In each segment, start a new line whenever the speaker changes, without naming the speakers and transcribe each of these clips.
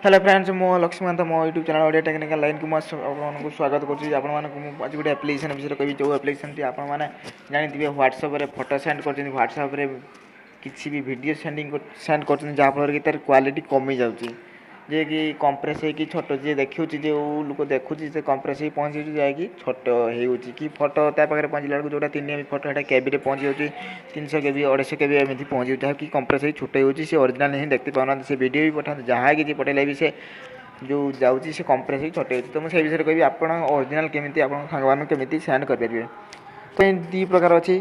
Hello friends मो लक्ष्मीकांत मो YouTube channel Odia technical line को आपको स्वागत करुँच आप आज गोटे एप्लिकेशन विषय कही जो एप्लिकेशन आपने जानते व्हाट्सअप फोटो सेंड कर व्हाट्सअप किसी भी वीडियो सेंड कर जहाँफल कि तार क्वालिटी कमी जाऊँगी जे कि कंप्रेस हो छोट जी देखुँ जो लोक देखुँ से कंप्रेस हो पहुँची जाकि छोट हो कि फोटो ता पाखे पहुँचला बेलू जो 3 MB फोटो है केबी पहुँची जाऊँगी 300 KB 250 KB एमती पहुँची जहाँकि कंप्रेस हो छोटे हो ओरिजिनल ही देखते पाना से वीडियो भी पठाते जहाँ कि पठेले भी से जो जाऊँगी से कंप्रेस हो छोटे हो तो मुझे विषय कहि आप ओरिजिनल केमी आप सांग केमी सेंड करेंगे तो दी प्रकार अच्छी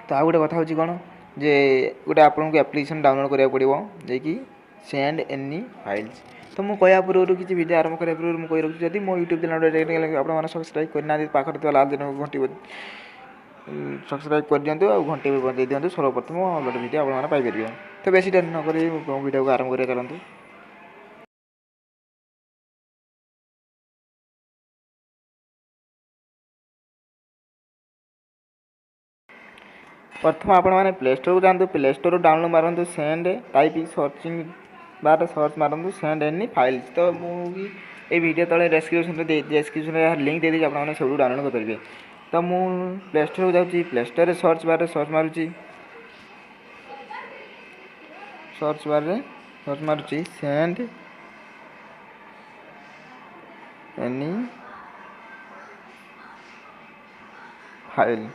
तो आ गए कथा कौन जे गोटे आपको एप्लिकेशन डाउनलोड करा पड़ो जे सेंड एनी फाइल्स तो मुझे कहया पूर्व किसी वीडियो आरंभ करा पूर्व मुझे कही रखी जब मो यूट्यूब चैनल आप सब्सक्राइब करना पाखे लाल दिन घंटी सब्सक्राइब कर दिखाँ और घंटी भी बजाई दिखाँ सर्वप्रथम अलग वीडियो आप पाइपर तो बेसी डेरी नक वीडियो को आरंभ करा चलते प्रथम आपण मैंने प्ले स्टोर को जातु प्ले स्टोर डाउनलोड मारतु send type searching bar search मारतु सेंड एनी फाइल्स तो मुझे वीडियो तले डेस्क्रिप्शन लिंक दे दीजिए आपने सब डाउनलोड करेंगे तो मु प्ले स्टोर को जाऊँगी प्ले स्टोर रे सर्च बार मारुची सर्च मारुची सेंड एनी फाइल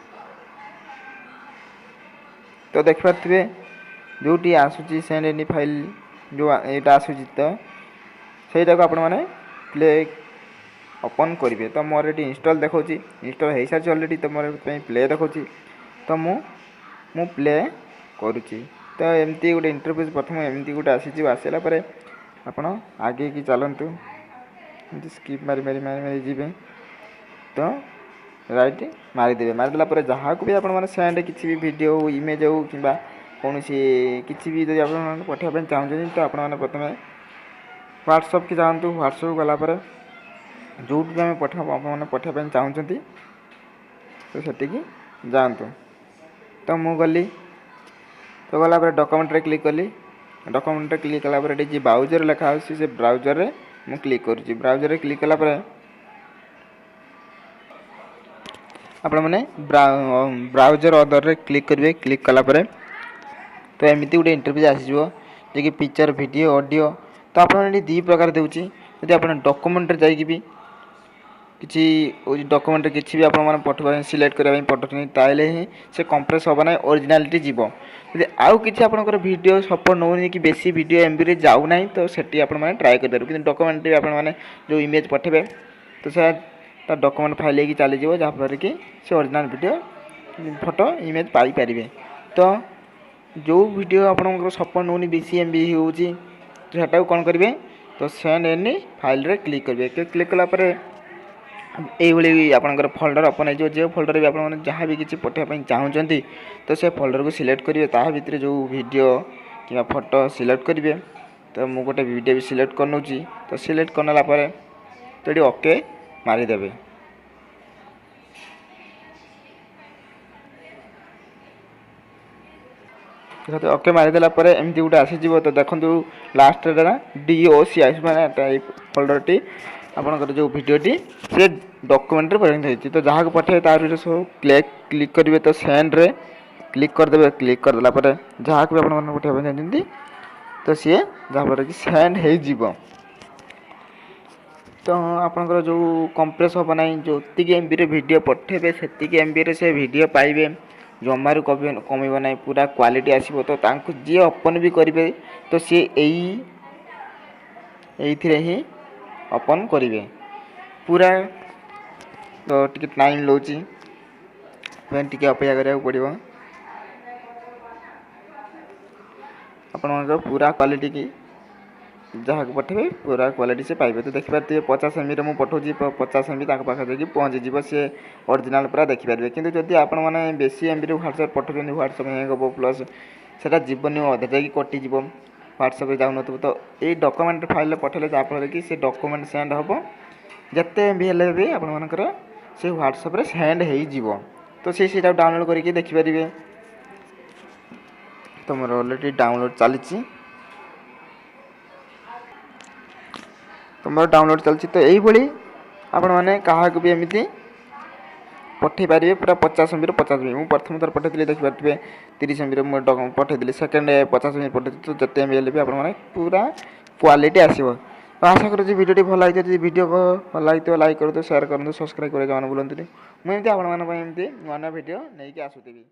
तो देखिए जोटी आसूची सेंड एनी फाइल जो यहाँ आसूची तो सहीटा को आपण मैंने प्ले ओपन करेंगे तो मोर ये इंस्टॉल देखा इंस्टॉल हो सारी अलरेडी तो मोर प्ले देखा तो मु प्ले करुच्ची तो एमती गोटे इंटरव्यू प्रथम एमती गोटे आसला आपण आगे की चलतु स्किप मारी मारी मारी मारी जी तो राइट मारिदेवे मारिदेला जहाँ को भी आप सेंड किसी भी वीडियो हो इमेज हो कि कौन किसी भी जब आप पठाइबा चाहते तो आपने प्रथम व्हाट्सअप की जातु व्हाट्सअप गलापर जो भी आम पठाइबा चाहते तो सेटिकी जातु तो मु गली तो गला डॉक्यूमेंट रे क्लिक कली डॉक्यूमेंट रे क्लिक कला जी ब्राउजर लिखा से ब्राउजर रे मु क्लिक करुँची ब्राउजर रे क्लिक कला आपण मैंने ब्राउजर अदर रे क्लिक करेंगे क्लिक कलापर तो एमती गोटे इंटरव्यू आसीजो जे कि पिक्चर वीडियो ऑडियो तो आप दी प्रकार दूसरी यदि आप डॉक्यूमेंट रे जाइए भी किसी डॉक्यूमेंट किसी भी आप पठा सिलेक्ट करने पठाऊँ ताले ही से कंप्रेस हम ना ओरिजिनालिटी जीव यदि आउ कि आपंकर वीडियो सपोर्ट नौनी कि बेसी वीडियो एमबी रे जाऊना तो सेठी आप ट्राए करेंगे कि डॉक्यूमेंट आप जो इमेज पठेबे तो से डॉक्यूमेंट फाइल लेके चली जाव जहाँफल कि से original video photo image Piper तो जो वीडियो आपंकर सपोर्ट नौनी बेसी एमबी होटा कौन करेंगे तो सेंड एनी फाइल रे क्लिक करेंगे क्लिक कलापर ये आपंकर फोल्डर ओपन हो जो फोल्डर भी आप जहाँ भी किसी पठाइबा चाहते तो से फोल्डर को सिलेक्ट करेंगे ता भितर जो वीडियो कि फोटो सिलेक्ट करेंगे तो मुझे गोटे वीडियो भी सिलेक्ट कर नौची तो सिलेक्ट करनेला तो ये ओके मारिदेवे ओके मारिदेला एमती गोटे आसीज तो देखो लास्ट DOC आस मैंने फोल्डर टी आपंकर जो वीडियोटी से डॉक्यूमेंट रे परिणत होती तो जहाँ को पठाए तार सब क्लिक करेंगे तो सेंड रे क्लिक करदे क्लिक करदेला जहाँ को भी आप पठाइबा चाहते तो सी जहाँफल कि सेंड हो तो आपंकर जो कंप्रेस हम ना जो एमबी रे वीडियो पठेबे से एमबी रे से वीडियो पाइबे जमारू कम ना पूरा क्वालिटी आसो तो जी ओपन भी करेंगे तो सी ये ही ओपन करेंगे पूरा तो टी टाइम लौची टी अपेक्षा करा पड़ो आप पूरा क्वालिटी की जहाँ को पठेबे पूरा क्वालिटी से पाइबे तो देखिए 50 MB मुझे पठाऊँगी 50 MB पाखे पहुँचीज से ओरिजिनल पूरा देखिपारे किंतु जदि आपण मैंने बेसी एमबी व्हाट्सएप पठाऊँ व्हाट्सएप हैंग हम प्लस से जीवन अधा जा कटिज व्हाट्सएप जाऊन तो ये डॉक्यूमेंट फाइल पठेले जहाँफल कि से डॉक्यूमेंट सेंड हम जिते एमबी हेल्ले भी आपर से व्हाट्सएप सेंड हो तो से डाउनलोड करके देखिपारे तो मोर अलरेडी डाउनलोड चली मोर डाउनलोड चलती। तो यही आपण मैंने क्या भी एमती पठे पारे पूरा 50 MB 50 MB मुझे प्रथम थर पठे देखिए 30 MB मुझे पठेदी सेकेंड 50 MB पठे तो जिते एम भी आपने पूरा क्वालिटी आसो। तो आशा करूँ वीडियो भल लगी वीडियो भल लगी लाइक करूँ शेयर करूँ सब्सक्राइब करें बुलां मुझे नुआ नुआ भिड नहीं आसुवी।